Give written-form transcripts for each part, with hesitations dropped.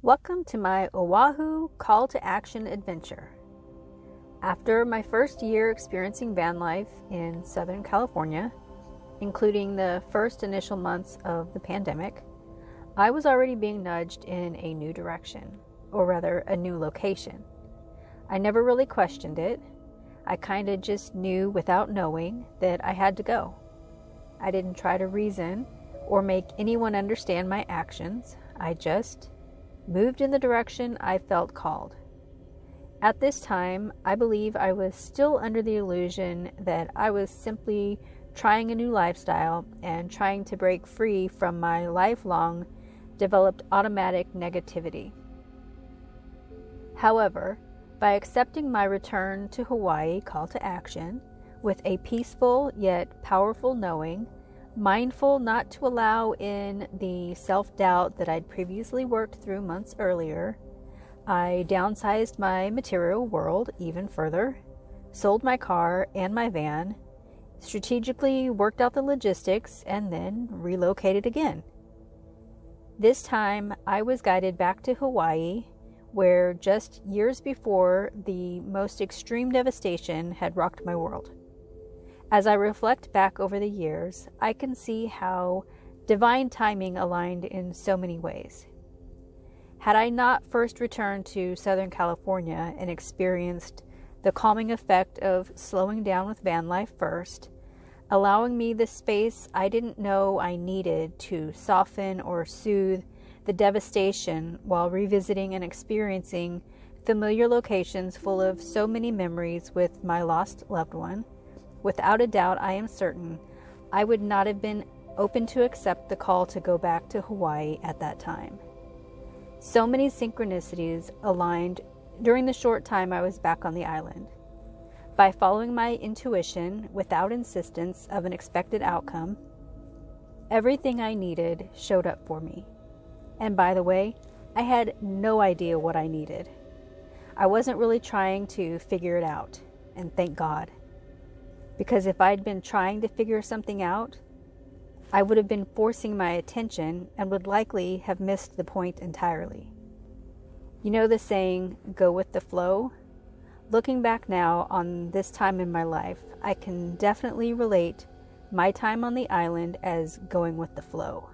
Welcome to my Oahu Call to Action adventure. After my first year experiencing van life in Southern California, including the first initial months of the pandemic, I was already being nudged in a new direction, or rather a new location. I never really questioned it. I kind of just knew without knowing that I had to go. I didn't try to reason or make anyone understand my actions. I just moved in the direction I felt called. At this time, I believe I was still under the illusion that I was simply trying a new lifestyle and trying to break free from my lifelong developed automatic negativity. However, by accepting my return to Hawaii call to action with a peaceful yet powerful knowing, mindful not to allow in the self-doubt that I'd previously worked through months earlier, I downsized my material world even further, sold my car and my van, strategically worked out the logistics, and then relocated again. This time, I was guided back to Hawaii, where just years before, the most extreme devastation had rocked my world. As I reflect back over the years, I can see how divine timing aligned in so many ways. Had I not first returned to Southern California and experienced the calming effect of slowing down with van life first, allowing me the space I didn't know I needed to soften or soothe the devastation while revisiting and experiencing familiar locations full of so many memories with my lost loved one, without a doubt, I am certain I would not have been open to accept the call to go back to Hawaii at that time. So many synchronicities aligned during the short time I was back on the island. By following my intuition without insistence of an expected outcome, everything I needed showed up for me. And by the way, I had no idea what I needed. I wasn't really trying to figure it out, and thank God. Because if I'd been trying to figure something out, I would have been forcing my attention and would likely have missed the point entirely. You know the saying, go with the flow? Looking back now on this time in my life, I can definitely relate my time on the island as going with the flow.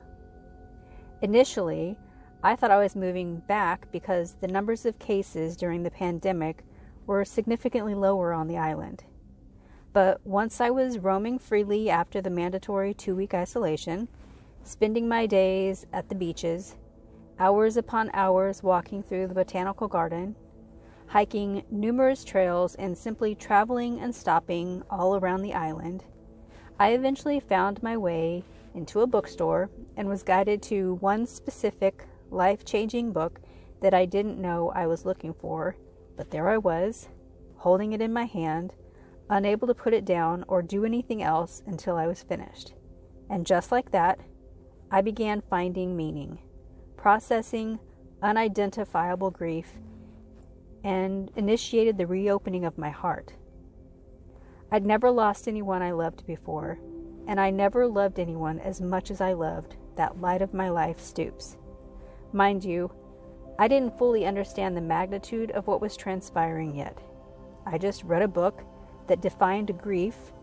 Initially, I thought I was moving back because the numbers of cases during the pandemic were significantly lower on the island. But once I was roaming freely after the mandatory 2-week isolation, spending my days at the beaches, hours upon hours walking through the botanical garden, hiking numerous trails, and simply traveling and stopping all around the island, I eventually found my way into a bookstore and was guided to one specific life-changing book that I didn't know I was looking for, but there I was, holding it in my hand, unable to put it down or do anything else until I was finished. And just like that, I began finding meaning, processing unidentifiable grief, and initiated the reopening of my heart. I'd never lost anyone I loved before, and I never loved anyone as much as I loved that light of my life, Stoops. Mind you, I didn't fully understand the magnitude of what was transpiring yet. I just read a book that defined grief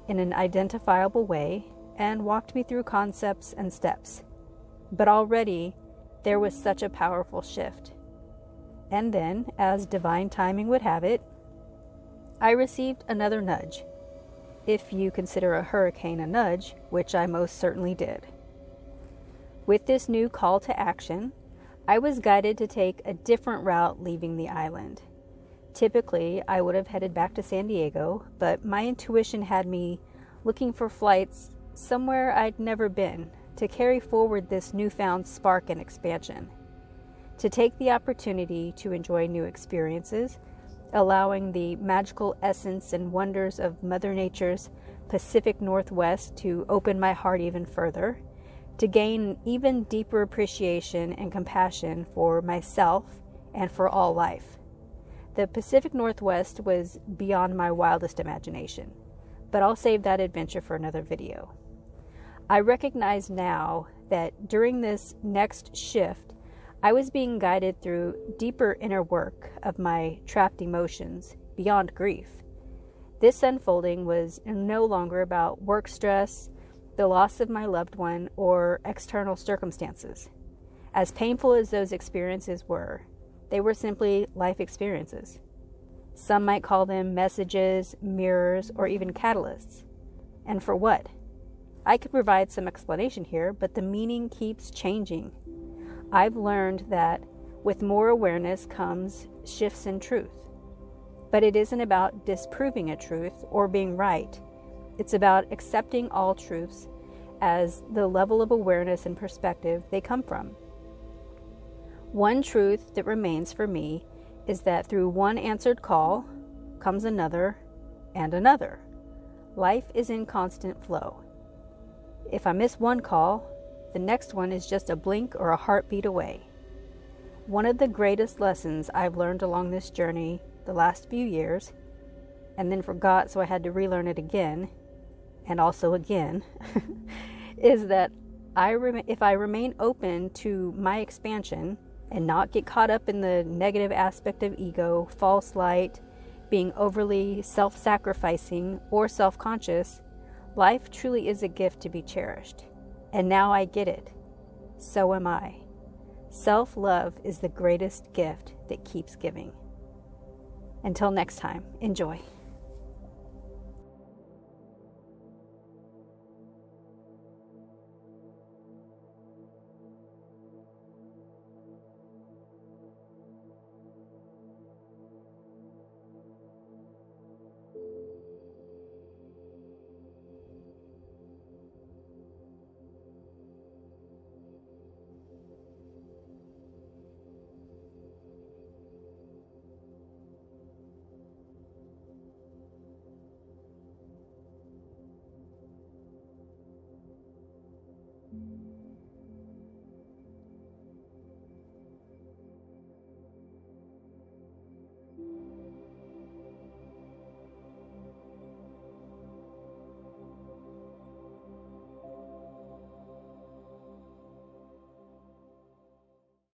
in an identifiable way and walked me through concepts and steps. But already, there was such a powerful shift. And then, as divine timing would have it, I received another nudge. If you consider a hurricane a nudge, which I most certainly did. With this new call to action, I was guided to take a different route leaving the island. Typically, I would have headed back to San Diego, but my intuition had me looking for flights somewhere I'd never been to carry forward this newfound spark and expansion. To take the opportunity to enjoy new experiences, allowing the magical essence and wonders of Mother Nature's Pacific Northwest to open my heart even further, to gain even deeper appreciation and compassion for myself and for all life. The Pacific Northwest was beyond my wildest imagination, but I'll save that adventure for another video. I recognize now that during this next shift, I was being guided through deeper inner work of my trapped emotions beyond grief. This unfolding was no longer about work stress, the loss of my loved one, or external circumstances. As painful as those experiences were, they were simply life experiences. Some might call them messages, mirrors, or even catalysts. And for what? I could provide some explanation here, but the meaning keeps changing. I've learned that with more awareness comes shifts in truth. But it isn't about disproving a truth or being right. It's about accepting all truths as the level of awareness and perspective they come from. One truth that remains for me is that through one answered call comes another and another. Life is in constant flow. If I miss one call, the next one is just a blink or a heartbeat away. One of the greatest lessons I've learned along this journey the last few years, and then forgot so I had to relearn it again, and also again, is that if I remain open to my expansion and not get caught up in the negative aspect of ego, false light, being overly self-sacrificing or self-conscious, life truly is a gift to be cherished. And now I get it. So am I. Self-love is the greatest gift that keeps giving. Until next time, enjoy.